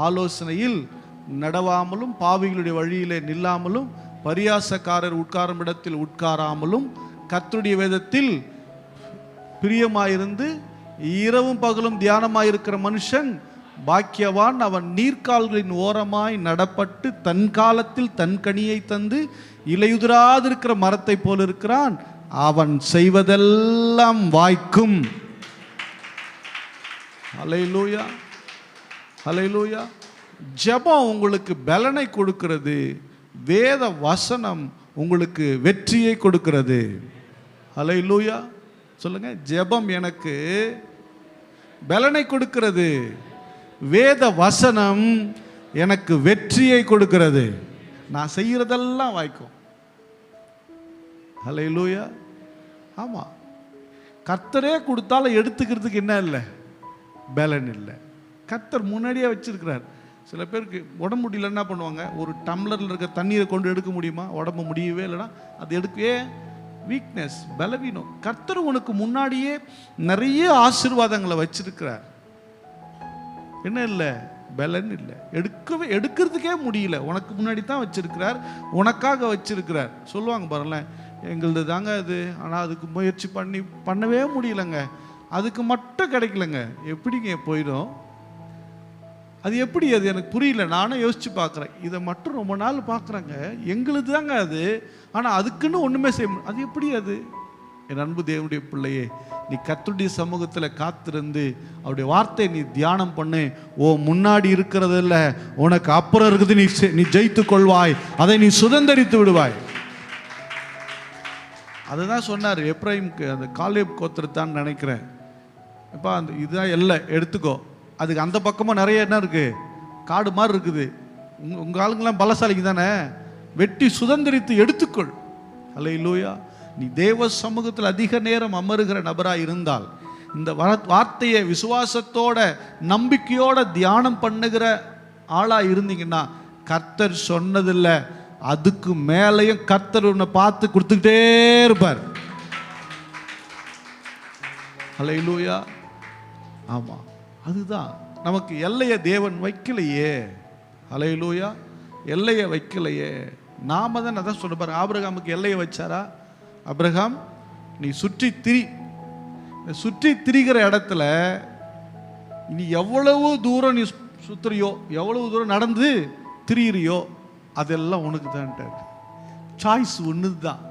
ஆலோசனையில் நடவாமலும், பாவிகளுடைய வழியிலே நில்லாமலும், பரியாசக்காரர் உட்காரும் இடத்தில் உட்காராமலும், கர்த்தருடைய வேதத்தில் பிரியமாயிருந்து இரவும் பகலும் தியானமாயிருக்கிற மனுஷன் பாக்கியவான். அவன் நீர்க்கால்களின் ஓரமாய் நடப்பட்டு தன் காலத்தில் தன் கனியை தந்து இலையுதிராதிருக்கிற மரத்தை போல இருக்கிறான். அவன் செய்வதெல்லாம் வாய்க்கும். அல்லேலூயா, அல்லேலூயா. ஜெபம் உங்களுக்கு பலனை கொடுக்கிறது. வேத வசனம் உங்களுக்கு வெற்றியை கொடுக்கிறது. அல்லேலூயா. சொல்லுங்க, ஜெபம் எனக்கு பலனை கொடுக்கிறது, வேத வசனம் எனக்கு வெற்றியை கொடுக்கிறது. நான் செய்யறதெல்லாம் வாய்க்கும். அல்லேலூயா. ஆமாம், கர்த்தரே கொடுத்தாலும் எடுத்துக்கிறதுக்கு என்ன இல்லை, பலன் இல்லை. கர்த்தர் முன்னாடியே வச்சிருக்கிறார். சில பேருக்கு உடம்பு முடியல, என்ன பண்ணுவாங்க, ஒரு டம்ளரில் இருக்க தண்ணீரை கொண்டு எடுக்க முடியுமா? உடம்பு முடியவே இல்லைன்னா அது எடுக்கவே வீக்னஸ், பலவீனம். கர்த்தர் உனக்கு முன்னாடியே நிறைய ஆசீர்வாதங்களை வச்சிருக்கிறார். என்ன இல்லை? பலன் இல்லை. எடுக்கிறதுக்கே முடியல. உனக்கு முன்னாடி தான் வச்சிருக்கிறார், உனக்காக வச்சிருக்கிறார். சொல்லுவாங்க பாருங்களேன், எங்களது தாங்க அது, ஆனால் அதுக்கு முயற்சி பண்ணவே முடியலங்க, அதுக்கு மட்டும் கிடைக்கலங்க. எப்படிங்க போயிடும்? அது எப்படி? அது எனக்கு புரியல. நானும் யோசிச்சு பார்க்குறேன். இதை மட்டும் ரொம்ப நாள் பார்க்குறேங்க, எங்களுது தாங்க அது, ஆனால் அதுக்குன்னு ஒன்றுமே செய்ய முடியும். அது எப்படி? அது என் அன்பு தேவனுடைய பிள்ளையே, நீ கர்த்தருடைய சமூகத்தில் காத்திருந்து அவருடைய வார்த்தையை நீ தியானம் பண்ணு. ஓ, முன்னாடி இருக்கிறது இல்லை, உனக்கு அப்புறம் இருக்குது, நீ ஜெயித்து கொள்வாய், அதை நீ சுதந்தரித்து விடுவாய். அதுதான் சொன்னார் எப்ராஹிம்க்கு, அந்த காலேப் கோத்திரத்தான்னு நினைக்கிறேன். இப்போ அந்த இதுதான் எல்லை எடுத்துக்கோ, அதுக்கு அந்த பக்கமாக நிறைய என்ன இருக்குது, காடு மாதிரி இருக்குது. உங்கள் ஆளுங்கெல்லாம் பலசாலிக்கு தானே, வெட்டி சுதந்திரித்து எடுத்துக்கொள். அல்லேலூயா. நீ தேவ சமூகத்தில் அதிக நேரம் அமருகிற நபராக இருந்தால், இந்த வார்த்தையை விசுவாசத்தோட நம்பிக்கையோட தியானம் பண்ணுகிற ஆளாக இருந்தீங்கன்னா, கர்த்தர் சொன்னதில்லை, அதுக்கு மேலேயும் கர்த்தர் உன்னை பார்த்து கொடுத்துக்கிட்டே இருப்பார். அல்லேலூயா. ஆமாம், அதுதான் நமக்கு எல்லையை தேவன் வைக்கலையே. அல்லேலூயா. எல்லையை வைக்கலையே. நாம தான் அதான் சொல்ல பாருங்க, ஆபிரகாமுக்கு எல்லையை வச்சாரா? ஆபிரகாம், நீ சுற்றி திரிகிற இடத்துல நீ எவ்வளவு தூரம் நீ சுத்துறியோ, எவ்வளவு தூரம் நடந்து திரியிறியோ, அதெல்லாம் உனக்கு தான். சாய்ஸ் ஒன்று தான்,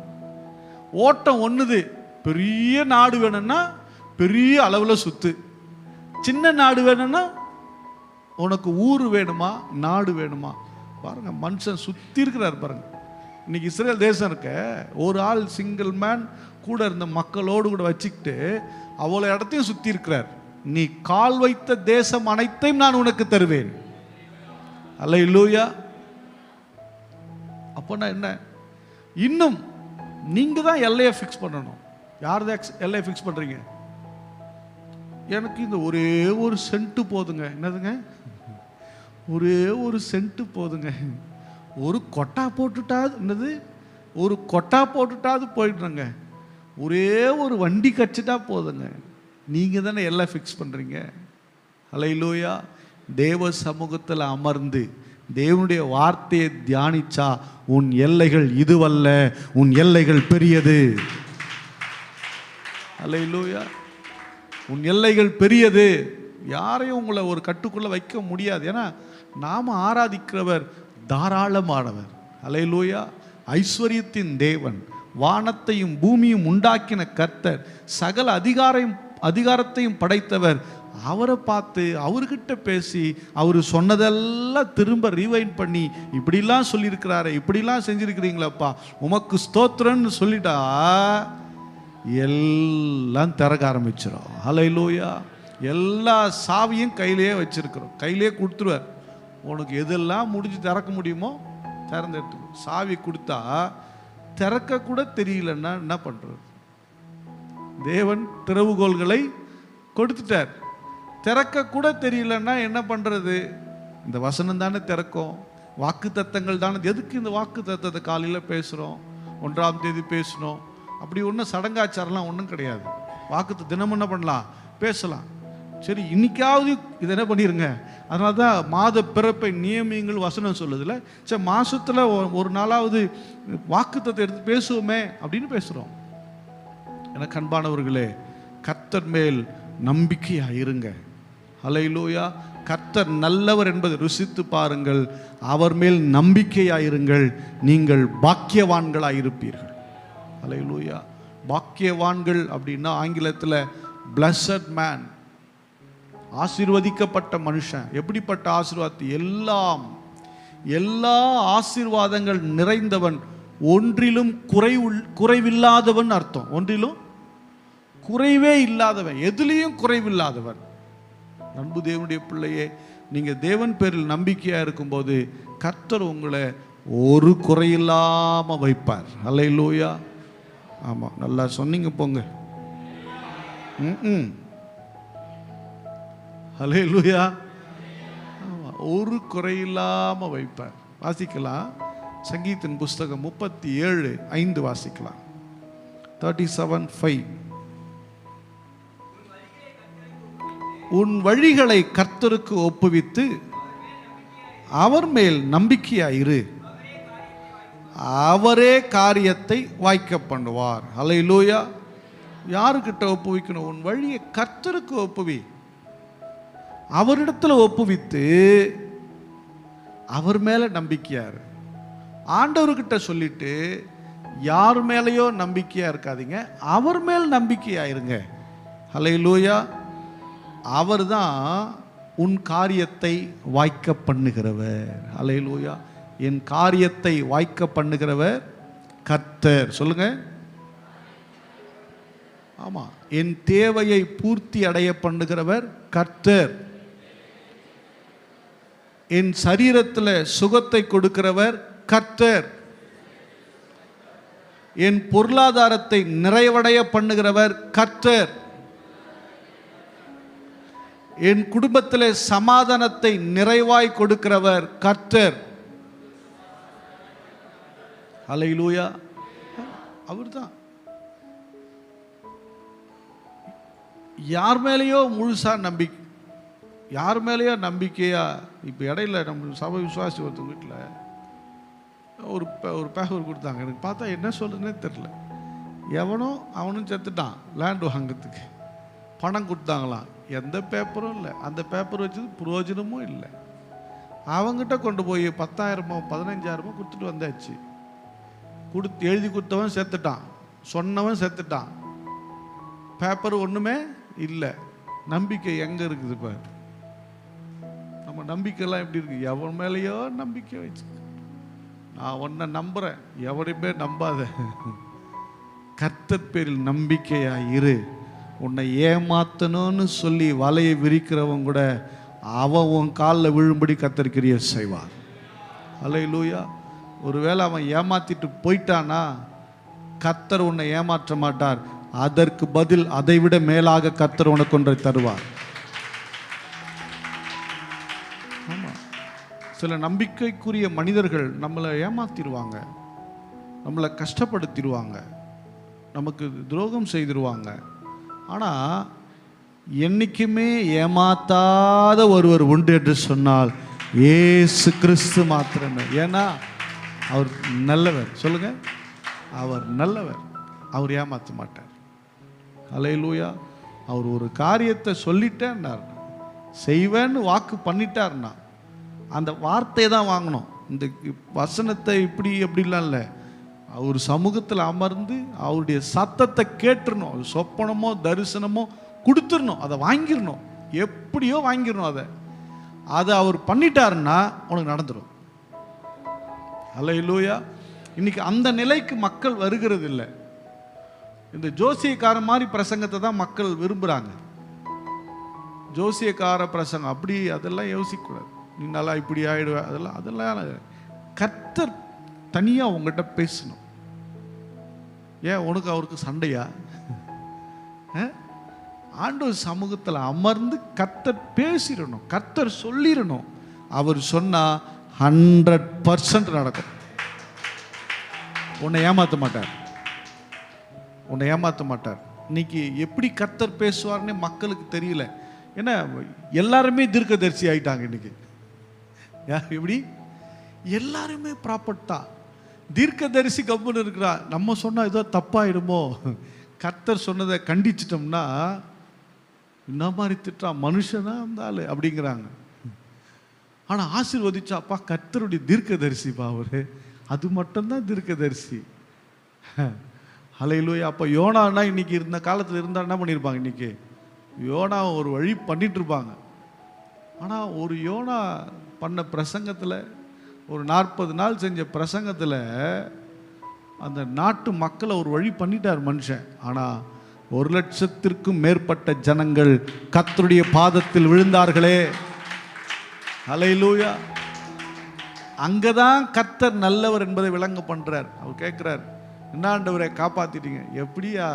ஓட்டம் ஒன்றுது. பெரிய நாடு வேணும்னா பெரிய அளவில் சுத்து, சின்ன நாடு வேணும்னா உனக்கு ஊர் வேணுமா, நாடு வேணுமா? பாருங்க, மனுஷன் சுற்றி இருக்கிறார் பாருங்க. இன்னைக்கு இஸ்ரேல் தேசம் இருக்க, ஒரு ஆள் சிங்கிள் மேன் கூட இருந்த மக்களோடு கூட வச்சுக்கிட்டு அவ்வளோ இடத்தையும் சுற்றி இருக்கிறார். நீ கால் வைத்த தேசம் அனைத்தையும் நான் உனக்கு தருவேன். அல்லேலூயா. அப்போனா என்ன? இன்னும் நீங்க தான் எல்லையை ஃபிக்ஸ் பண்ணணும். யார் தான் எல்லையை ஃபிக்ஸ் பண்றீங்க? எனக்கு இந்த ஒரே ஒரு சென்ட் போதுங்க. என்னதுங்க? ஒரே ஒரு சென்ட் போதுங்க. ஒரு கொட்டா போட்டுட்டாது, என்னது, ஒரு கொட்டா போட்டுட்டாது போயிடுறங்க. ஒரே ஒரு வண்டி கச்சிட்டா போதுங்க. நீங்க தானே எல்லாம் ஃபிக்ஸ் பண்றீங்க. அல்லேலூயா. தேவ சமூகத்தில் அமர்ந்து தேவனுடைய வார்த்தையை தியானிச்சா உன் எல்லைகள் இதுவல்ல, உன் எல்லைகள் பெரியது. அல்லேலூயா. உன் எல்லைகள் பெரியது. யாரையும் உங்களை ஒரு கட்டுக்குள்ள வைக்க முடியாது. ஏன்னா நாம ஆராதிக்கிறவர் தாராளமானவர். அல்லேலூயா. ஐஸ்வர்யத்தின் தேவன், வானத்தையும் பூமியும் உண்டாக்கின கர்த்தர், சகல அதிகாரத்தையும் படைத்தவர். அவரை பார்த்து அவர்கிட்ட பேசி அவர் சொன்னதெல்லாம் திரும்ப ரீவைண்ட் பண்ணி, இப்படிலாம் சொல்லியிருக்கிறாரு, இப்படிலாம் செஞ்சிருக்கிறீங்களப்பா, உமக்கு ஸ்தோத்திரன்னு சொல்லிட்டா எல்லாம் திறக்க ஆரம்பிச்சிடும். அல்லேலூயா. எல்லா சாவியும் கையிலேயே வச்சிருக்கிறோம், கையிலேயே கொடுத்துருவார். உனக்கு எதெல்லாம் முடிஞ்சு திறக்க முடியுமோ திறந்து எடுத்துக்கோ. சாவி கொடுத்தா திறக்க கூட தெரியலன்னா என்ன பண்றது? தேவன் திறவுகோள்களை கொடுத்துட்டார். திறக்க கூட தெரியலன்னா என்ன பண்றது? இந்த வசனம் தானே திறக்கும், வாக்கு தத்தங்கள் தானே. எதுக்கு இந்த வாக்கு தத்தத்தை காலையில் பேசுகிறோம், 1ஆம் தேதி பேசணும், அப்படி ஒன்றும் சடங்காச்சாரம்லாம் ஒன்றும் கிடையாது. வாக்கு தினமும் என்ன பண்ணலாம், பேசலாம். சரி, இன்னைக்காவது இதை என்ன பண்ணிடுங்க. அதனால தான் மாத பிறப்பை நியமியங்கள் வசனம் சொல்லுதுல. சரி, மாசத்துல ஒரு நாளாவது வாக்குத்தத்தை எடுத்து பேசுவோமே அப்படின்னு பேசுகிறோம். எனக்கு அன்பானவர்களே, கர்த்தர் மேல் நம்பிக்கையா இருங்க. அல்லேலூயா. கர்த்தர் நல்லவர் என்பதை ருசித்து பாருங்கள், அவர் மேல் நம்பிக்கையாயிருங்கள், நீங்கள் பாக்கியவான்களாயிருப்பீர்கள். அல்லேலூயா. பாக்கியவான்கள் அப்படின்னா ஆங்கிலத்தில் பிளஸட் மேன், ஆசீர்வதிக்கப்பட்ட மனுஷன். எப்படிப்பட்ட ஆசீர்வாதத்தை? எல்லா ஆசீர்வாதங்கள் நிறைந்தவன், ஒன்றிலும் குறைவில்லாதவன் அர்த்தம். ஒன்றிலும் குறைவே இல்லாதவன், எதுலேயும் குறைவில்லாதவன். அன்பு தேவனுடைய பிள்ளையே, நீங்க தேவன் பேரில் நம்பிக்கையா இருக்கும்போது கர்த்தர் உங்களை ஒரு குறையில்லாம வைப்பார். அல்லேலூயா. ஆமா, நல்லா சொன்னீங்க போங்க. அல்லேலூயா. ஒரு குறையில்லாம வைப்பார். வாசிக்கலாம், சங்கீதத்தின் புஸ்தகம் 37:5 வாசிக்கலாம். 37:5. உன் வழிகளை கர்த்தருக்கு ஒப்புவித்து அவர் மேல் நம்பிக்கையாயிரு, அவரே காரியத்தை வாய்க்க பண்ணுவார். அல்லேலூயா. யாருக்கிட்ட ஒப்புவிக்கணும்? உன் வழியை கர்த்தருக்கு ஒப்புவி, அவரிடத்துல ஒப்புவித்து அவர் மேல நம்பிக்கையாரு. ஆண்டவர்கிட்ட சொல்லிட்டு யார் மேலேயோ நம்பிக்கையா இருக்காதீங்க, அவர் மேல் நம்பிக்கையா இருங்க. அல்லேலூயா. அவர் தான் உன் காரியத்தை வாய்க்க பண்ணுகிறவர். அல்லேலூயா. என் காரியத்தை வாய்க்க பண்ணுகிறவர் கர்த்தர். சொல்லுங்க. ஆமா, என் தேவையை பூர்த்தி அடைய பண்ணுகிறவர் கர்த்தர். என் சரீரத்தில் சுகத்தை கொடுக்கிறவர் கர்த்தர். என் பொருளாதாரத்தை நிறைவடைய பண்ணுகிறவர் கர்த்தர். என் குடும்பத்தில் சமாதானத்தை நிறைவாய் கொடுக்கிறவர் கர்த்தர். அல்லேலூயா. அவர்தான். யார் மேலேயோ முழுசா நம்பிக்கை, யார் மேலேயோ நம்பிக்கையா. இப்போ இடையில நம்ம சபை விசுவாசி ஒருத்தவங்க வீட்டில் ஒரு பேப்பர் கொடுத்தாங்க. எனக்கு பார்த்தா என்ன சொல்றதுன்னே தெரில. எவனோ அவனும் செத்துட்டான் லேண்ட் வாங்கிறதுக்கு. பணம் கொடுத்தாங்களாம், எந்த பேப்பரும் இல்லை. அந்த பேப்பர் வச்சது பிரயோஜனமும் இல்லை. அவங்ககிட்ட கொண்டு போய் 10,000 15,000 கொடுத்துட்டு வந்தாச்சு. எழுதி கொடுத்தவன் செத்துட்டான், சொன்னவன் செத்துட்டான், பேப்பர் ஒன்றுமே இல்லை. நம்பிக்கை எங்கே இருக்குது பாரு. நம்ம நம்பிக்கைலாம் எப்படி இருக்கு? எவன் மேலேயோ நம்பிக்கை வச்சு. நான் உன்னை நம்புகிறேன், எவரையுமே நம்பாத. கர்த்தர் பேரில் நம்பிக்கையா இரு. உன்னை ஏமாத்தணும்னு சொல்லி வலையை விரிக்கிறவன் கூட அவன் உன் காலில் விழும்படி கர்த்தர் கிரியை செய்வார். அல்லேலூயா. ஒருவேளை அவன் ஏமாத்திட்டு போயிட்டானா கர்த்தர் உன்னை ஏமாற்ற மாட்டார். அதற்கு பதில் அதைவிட மேலாக கர்த்தர் உனக்கு ஒன்றை தருவார். ஆமா, சில நம்பிக்கைக்குரிய மனிதர்கள் நம்மளை ஏமாத்திடுவாங்க, நம்மளை கஷ்டப்படுத்திடுவாங்க, நமக்கு துரோகம் செய்திருவாங்க. ஆனால் என்னைக்குமே ஏமாத்தாத ஒருவர் உண்டு என்று சொன்னால் இயேசு கிறிஸ்து மாத்திரமே. ஏன்னா அவர் நல்லவர். சொல்லுங்க, அவர் நல்லவர். அவர் ஏமாற்ற மாட்டார். அல்லேலூயா. அவர் ஒரு காரியத்தை சொல்லிட்டேன்னார், செய்வேன்னு வாக்கு பண்ணிட்டார்னா அந்த வார்த்தையை தான் வாங்கணும். இந்த வசனத்தை இப்படி எப்படிலாம் இல்லை, அவர் சமூகத்தில் அமர்ந்து அவருடைய சத்தத்தை கேட்டுருணும். அது சொப்பனமோ தரிசனமோ கொடுத்துடணும், அதை வாங்கிடணும். எப்படியோ வாங்கிடணும். அதை அவர் பண்ணிட்டாருன்னா உனக்கு நடந்துடும். அல்லேலூயா. இன்னைக்கு அந்த நிலைக்கு மக்கள் வருகிறது இல்லை. இந்த ஜோசியக்கார மாதிரி பிரசங்கத்தை தான் மக்கள் விரும்புகிறாங்க. ஜோசியக்கார பிரசங்கம் அப்படி அதெல்லாம் யோசிக்கக்கூடாது. நீ நல்லா இப்படி ஆயிடுவ, அதெல்லாம் கர்த்தர் தனியாக உங்ககிட்ட பேசணும். ஏன் உனக்கு அவருக்கு சண்டையா? ஆண்டவர் சமூகத்தில் அமர்ந்து கர்த்தர் பேசிடணும், கர்த்தர் சொல்லிடணும். அவர் சொன்னா 100% நடக்கும். உன்னை ஏமாற்ற மாட்டார், உன்னை ஏமாற்ற மாட்டார். இன்னைக்கு எப்படி கர்த்தர் பேசுவார்னே மக்களுக்கு தெரியல. ஏன்னா எல்லாருமே தீர்க்கதரிசி ஆயிட்டாங்க இன்னைக்கு. எப்படி எல்லாருமே ப்ராப்பர்ட்டா தீர்க்கதரிசி கம்பெனி இருக்கிறா. நம்ம சொன்னா ஏதோ தப்பாயிடுமோ, கர்த்தர் சொன்னதை கண்டிச்சிட்டோம்னா இந்த மாதிரி திட்டா மனுஷனா இருந்தாலும் அப்படிங்கிறாங்க. ஆனால் ஆசீர்வதிச்சாப்பா கர்த்தருடைய தீர்க்கதரிசிப்பா அவரு, அது மட்டும்தான் தீர்க்கதரிசி. அல்லேலூயா. அப்போ யோனான்னா இன்னைக்கு இருந்த காலத்தில் இருந்தால் என்ன பண்ணியிருப்பாங்க? இன்னைக்கு யோனா ஒரு வழி பண்ணிட்டு இருப்பாங்க. ஆனால் ஒரு யோனா பண்ண பிரசங்கத்தில், ஒரு 40 நாள் செஞ்ச பிரசங்கத்தில் அந்த நாட்டு மக்களை ஒரு வழி பண்ணிட்டார் மனுஷன். ஆனால் 1,00,000க்கும் மேற்பட்ட ஜனங்கள் கர்த்தருடைய பாதத்தில் விழுந்தார்களே. அல்லேலூயா. அங்கதான் கர்த்தர் நல்லவர் என்பதை விளங்க பண்றார். அவர் கேட்கிறார், என்ன ஆண்டவரை காப்பாத்திட்டீங்க? எப்படியா,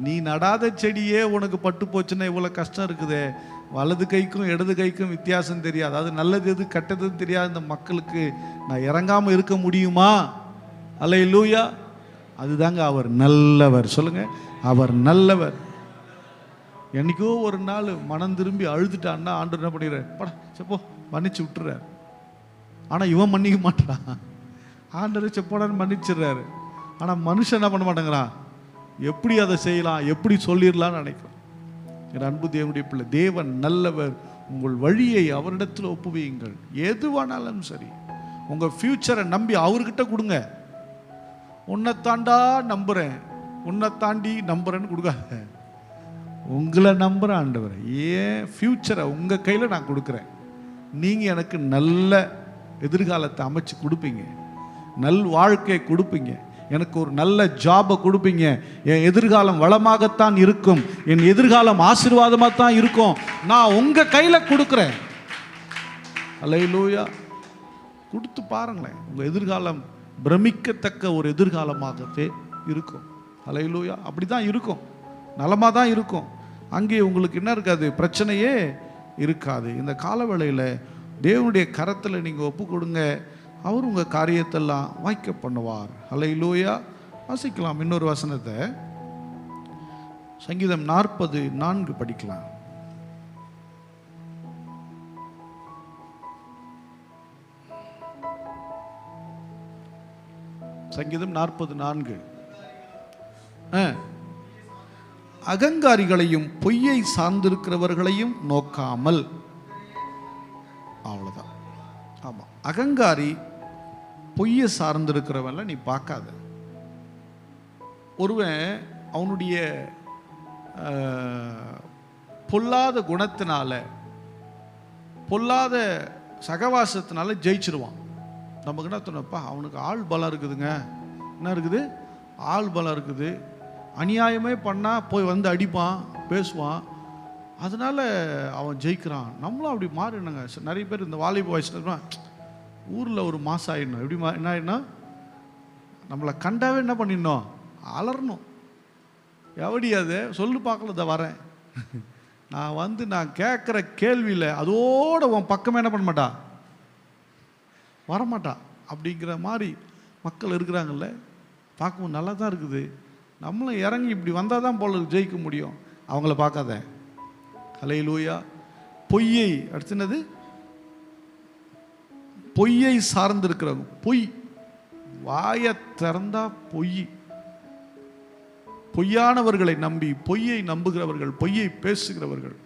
நீ நடாத செடியே உனக்கு பட்டு போச்சுன்னா இவ்வளவு கஷ்டம் இருக்குதே. வலது கைக்கும் இடது கைக்கும் வித்தியாசம் தெரியாது, அதாவது நல்லது எது கெட்டதுன்னு தெரியாது இந்த மக்களுக்கு நான் இறங்காம இருக்க முடியுமா? அல்லேலூயா. அதுதாங்க அவர் நல்லவர். சொல்லுங்க, அவர் நல்லவர். என்னைக்கோ ஒரு நாள் மனம் திரும்பி அழுதுட்டான்னா ஆண்டவர் என்ன பண்ணிடுறாரு, பட செப்போ மன்னிச்சு விட்டுறாரு. ஆனால் இவன் மன்னிக்க மாட்டான். ஆண்டவர் செப்போடான்னு மன்னிச்சிடுறாரு. ஆனால் மனுஷன் என்ன பண்ண மாட்டேங்கிறான், எப்படி அதை செய்யலாம், எப்படி சொல்லிடலாம்னு நினைக்கிறான். என் அன்பு தேவனுடைய பிள்ளை, தேவன் நல்லவர். உங்கள் வழியை அவரிடத்தில் ஒப்புவியுங்கள். எதுவானாலும் சரி, உங்கள் ஃப்யூச்சரை நம்பி அவர்கிட்ட கொடுங்க. உன்னை தாண்டா நம்புகிறேன், உன்னை தாண்டி நம்புறேன்னு கொடுக்காத. உங்களை நம்புகிற ஆண்டவர், ஏன் ஃப்யூச்சரை உங்கள் கையில் நான் கொடுக்குறேன். நீங்கள் எனக்கு நல்ல எதிர்காலத்தை அமைச்சு கொடுப்பீங்க, நல் வாழ்க்கையை கொடுப்பீங்க, எனக்கு ஒரு நல்ல ஜாபை கொடுப்பீங்க. என் எதிர்காலம் வளமாகத்தான் இருக்கும், என் எதிர்காலம் ஆசீர்வாதமாக தான் இருக்கும். நான் உங்கள் கையில் கொடுக்குறேன். அல்லேலூயா. கொடுத்து பாருங்களேன், உங்கள் எதிர்காலம் பிரமிக்கத்தக்க ஒரு எதிர்காலமாகவே இருக்கும். அல்லேலூயா. அப்படி தான் இருக்கும், நலமாக தான் இருக்கும். அங்கே உங்களுக்கு என்ன இருக்காது, பிரச்சனையே இருக்காது. இந்த காலவேளையில் தேவனுடைய கரத்தில் நீங்கள் ஒப்பு கொடுங்க. அவர் உங்கள் காரியத்தெல்லாம் வாய்க்க பண்ணுவார். அல்லேலூயா. வாசிக்கலாம் இன்னொரு வசனத்தை, சங்கீதம் 40:4 படிக்கலாம். சங்கீதம் 40:4. அகங்காரிகளையும் பொய்யை சார்ந்திருக்கிறவர்களையும் நோக்காமல். அவ்வளோதான். ஆமாம், அகங்காரி பொய்யை சார்ந்திருக்கிறவன்ல நீ பார்க்காத. ஒருவன் அவனுடைய பொல்லாத குணத்தினால, பொல்லாத சகவாசத்தினால ஜெயிச்சிருவான். நமக்கு என்ன தோணுப்பா, அவனுக்கு ஆள் பலம் இருக்குதுங்க. என்ன இருக்குது, ஆள் பலம் இருக்குது. அநியாயமே பண்ணால் போய் வந்து அடிப்பான், பேசுவான், அதனால் அவன் ஜெயிக்கிறான். நம்மளும் அப்படி மாறிடணுங்க. நிறைய பேர் இந்த வாலிப வயசுல ஊரில் ஒரு மாதம் ஆகிடணும். எப்படி என்ன ஆகிடணும், நம்மளை கண்டாவே என்ன பண்ணிடணும், அலறணும். எப்படி அது சொல்லு பார்க்கல, இதை வரேன் நான் வந்து நான் கேட்குற கேள்வியில் அதோட உன் பக்கமே என்ன பண்ண மாட்டா, வரமாட்டா. அப்படிங்கிற மாதிரி மக்கள் இருக்கிறாங்கல்ல, பார்க்கவும் நல்லா தான் இருக்குது. நம்மளும் இறங்கி இப்படி வந்தால் தான் போல ஜெயிக்க முடியும். அவங்கள பார்க்காத. அல்லேலூயா. பொய்யை அடுத்துனது, பொய்யை சார்ந்திருக்கிறவங்க. பொய், வாயை திறந்தா பொய், பொய்யானவர்களை நம்பி பொய்யை நம்புகிறவர்கள், பொய்யை பேசுகிறவர்கள்.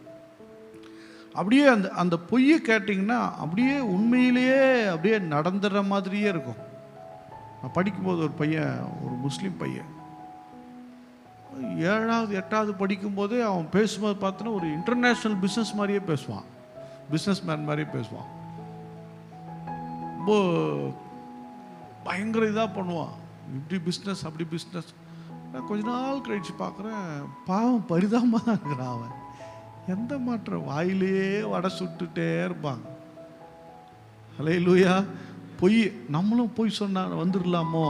அப்படியே அந்த அந்த பொய்யை கேட்டிங்கன்னா அப்படியே உண்மையிலேயே அப்படியே நடந்துடுற மாதிரியே இருக்கும். நான் படிக்கும்போது ஒரு பையன், ஒரு முஸ்லீம் பையன், 7வது 8வது படிக்கும்போதே அவன் பேசும்போது பார்த்தோன்னா ஒரு இன்டர்நேஷ்னல் பிஸ்னஸ் மாதிரியே பேசுவான், பிஸ்னஸ் மேன் மாதிரியே பேசுவான். ரொம்ப பயங்கர இதாக பண்ணுவான், இப்படி பிஸ்னஸ் அப்படி பிஸ்னஸ். நான் கொஞ்ச நாள் கழித்து பார்க்குறேன், பாவம் பரிதாபமாக தான் இருக்கிறான் அவன். எந்த மாற்றம், வாயிலேயே வடை சுட்டுட்டே இருப்பாங்க. அல்லேலூயா. பொய், நம்மளும் பொய் சொன்னா வந்துடலாமோ?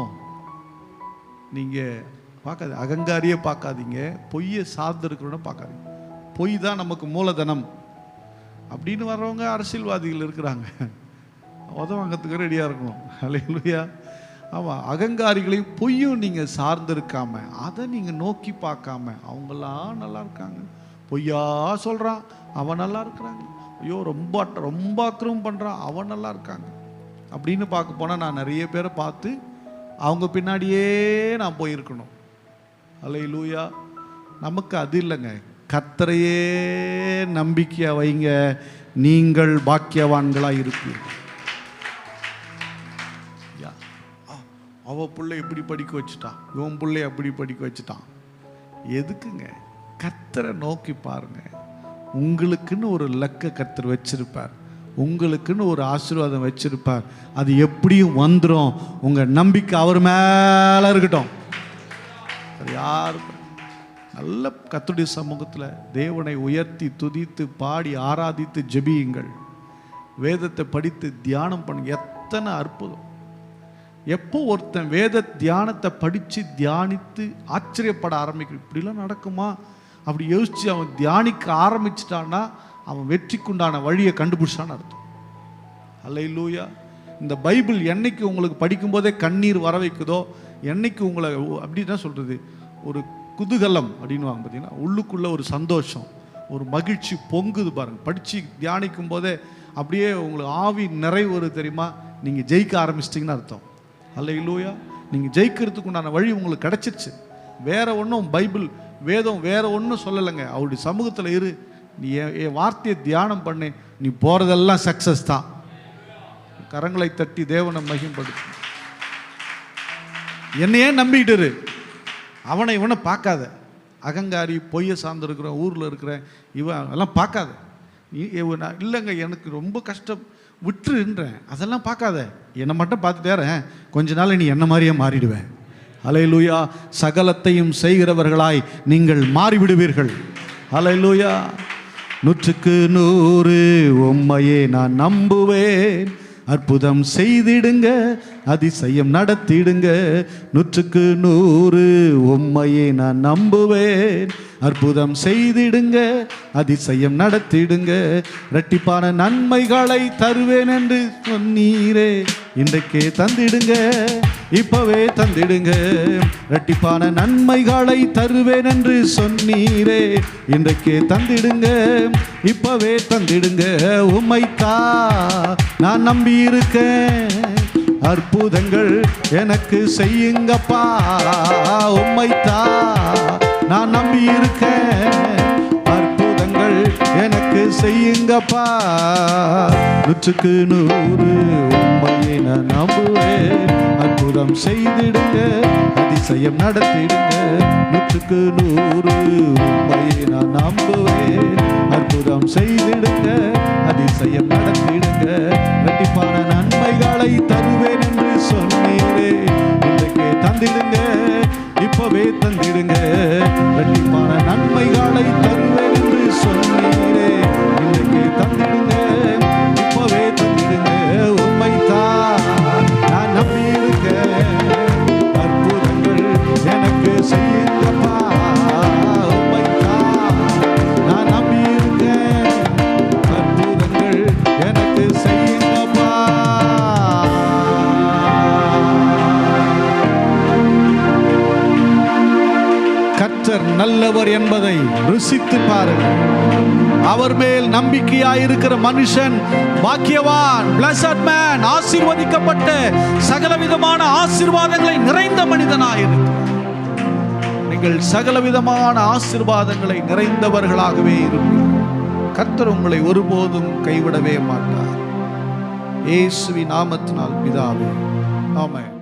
நீங்கள் பார்க்காது, அகங்காரியே பார்க்காதீங்க, பொய்யை சார்ந்திருக்கிறோன்னு பார்க்காதீங்க. பொய் தான் நமக்கு மூலதனம் அப்படின்னு வர்றவங்க அரசியல்வாதிகள் இருக்கிறாங்க, உதவாங்கத்துக்கு ரெடியாக இருக்கணும். அல்லேலூயா. ஆமாம், அகங்காரிகளையும் பொய்யும் நீங்கள் சார்ந்திருக்காம, அதை நீங்கள் நோக்கி பார்க்காம, அவங்களாம் நல்லா இருக்காங்க, பொய்யா சொல்கிறான் அவன் நல்லா இருக்கிறாங்க, ஐயோ ரொம்ப ரொம்ப அக்கிரமம் பண்ணுறான் அவன் நல்லா இருக்காங்க அப்படின்னு பார்க்க போனால் நான் நிறைய பேரை பார்த்து அவங்க பின்னாடியே நான் போயிருக்கணும். அல்லேலூயா. நமக்கு அது இல்லைங்க, கர்த்தரையே நம்பிக்கையா வைங்க, நீங்கள் பாக்கியவான்களாக இருப்பீர்கள். அவ பிள்ளை எப்படி படிக்க வச்சுட்டான், இவன் பிள்ளை அப்படி படிக்க வச்சுட்டான். எதுக்குங்க? கர்த்தரை நோக்கி பாருங்க. உங்களுக்குன்னு ஒரு லக்க கர்த்தர் வச்சிருப்பார், உங்களுக்குன்னு ஒரு ஆசீர்வாதம் வச்சிருப்பார். அது எப்படியும் வந்துடும். உங்க நம்பிக்கை அவர் மேல இருக்கட்டும். அது யாருக்கும் நல்ல கர்த்தருடைய சமூகத்தில் தேவனை உயர்த்தி துதித்து பாடி ஆராதித்து ஜெபியுங்கள். வேதத்தை படித்து தியானம் பண்ணுங்க. எத்தனை அற்புதம்! எப்போ ஒருத்தன் வேத தியானத்தை படித்து தியானித்து ஆச்சரியப்பட ஆரம்பிக்கும், இப்படிலாம் நடக்குமா அப்படி யோசித்து அவன் தியானிக்க ஆரம்பிச்சிட்டான்னா அவன் வெற்றிக்குண்டான வழியை கண்டுபிடிச்சான்னு அர்த்தம். அல்லேலூயா. இந்த பைபிள் என்னைக்கு உங்களுக்கு படிக்கும்போதே கண்ணீர் வர வைக்குதோ, என்னைக்கு உங்களை அப்படி தான் சொல்கிறது, ஒரு குதூகலம் அப்படின்வாங்க பார்த்தீங்கன்னா, உள்ளுக்குள்ளே ஒரு சந்தோஷம், ஒரு மகிழ்ச்சி பொங்குது பாருங்க. படித்து தியானிக்கும் போதே அப்படியே உங்களுக்கு ஆவி நிறைவு வருது தெரியுமா? நீங்கள் ஜெயிக்க ஆரம்பிச்சிட்டிங்கன்னு அர்த்தம். அல்லேலூயா. நீங்கள் ஜெயிக்கிறதுக்கு உண்டான வழி உங்களுக்கு கிடச்சிருச்சு. வேற ஒன்றும் பைபிள் வேதம் வேற ஒன்றும் சொல்லலைங்க. அவருடைய சமூகத்தில் இரு, நீ என் வார்த்தையை தியானம் பண்ணு, நீ போகிறதெல்லாம் சக்ஸஸ் தான். கரங்களை தட்டி தேவனை மகிமைப்படுத்து. என்னையே நம்பிக்கிட்டு இரு, அவனை இவனை பார்க்காத. அகங்காரி, பொய்யை சார்ந்திருக்கிறேன், ஊரில் இருக்கிறேன், இவன் அதெல்லாம் பார்க்காத. இல்லைங்க எனக்கு ரொம்ப கஷ்டம் விட்டுருன்றேன், அதெல்லாம் பார்க்காத. என்னை மட்டும் பார்த்துட்டேறேன், கொஞ்ச நாள் நீ என்ன மாதிரியே மாறிடுவேன். அல்லேலூயா. சகலத்தையும் செய்கிறவர்களாய் நீங்கள் மாறிவிடுவீர்கள். அல்லேலூயா. 100க்கு 100 உம்மையே நான் நம்புவேன், அற்புதம் செய்திடுங்க, அதிசயம் நடத்திடுங்க. 100க்கு 100 உம்மையே நான் நம்புவேன், அற்புதம் செய்திடுங்க, அதிசயம் நடத்திடுங்க. இரட்டிப்பான நன்மைகளை தருவேன் என்று சொன்னீரே, இன்றைக்கே தந்திடுங்க, இப்பவே தந்திடுங்க. இரட்டிப்பான நன்மைகளை தருவேன் என்று சொன்னீரே, இன்றைக்கே தந்திடுங்க, இப்பவே தந்திடுங்க. உம்மைத்தா நான் நம்பி இருக்கேன், அற்புதங்கள் எனக்கு செய்யுங்கப்பா. உம்மைத்தா நான் நம்பி இருக்கேன், அற்புதங்கள் எனக்கு செய்யுங்கப்பா. 100க்கு 100 உம்மையை நான் நம்புவேன், அற்புதம் செய்திடுங்க, அதிசயம் நடத்திடுங்க. 100க்கு 100 உம்மையை நான் நம்புவேன், அற்புதம் செய்திடுங்க, அதிசயம் நடத்திடுங்க. இரட்டிப்பான நன்மைகளை தருவேன் என்று சொன்னீரே, இன்றைக்கே தந்திடுங்க, இப்பவே தந்திடுங்க. இரட்டிப்பான நன்மைகளை தருவேன் என்று சொன்னீரே, இன்றைக்கே தந்திடுங்க, இப்பவே தந்திடுங்க. உம்மைத்தான் நான் நம்பி இருக்கேன், அற்புதங்கள் எனக்கு செய்யுங்கப்பா. உம்மைத்தான் நான் நம்பி இருக்கேன், அற்புதங்கள் எனக்கு செய்யுங்கப்பா. கர்த்தர் நல்லவர் என்பதை ருசித்து பாருங்கள். அவர் மேல் நம்பிக்கையாயிருக்கிற மனுஷன் பாக்கியவான். Blessed man, ஆசீர்வதிக்கப்பட்ட சகலவிதமான ஆசீர்வாதங்களை நிறைந்த மனிதனாயிருக்கிறார். நீங்கள் சகலவிதமான ஆசீர்வாதங்களை நிறைந்தவர்களாகவே இருப்பீர்கள். கர்த்தர் உங்களை ஒருபோதும் கைவிடவே மாட்டார். இயேசுவின் நாமத்தினால் பிதாவே, ஆமென்.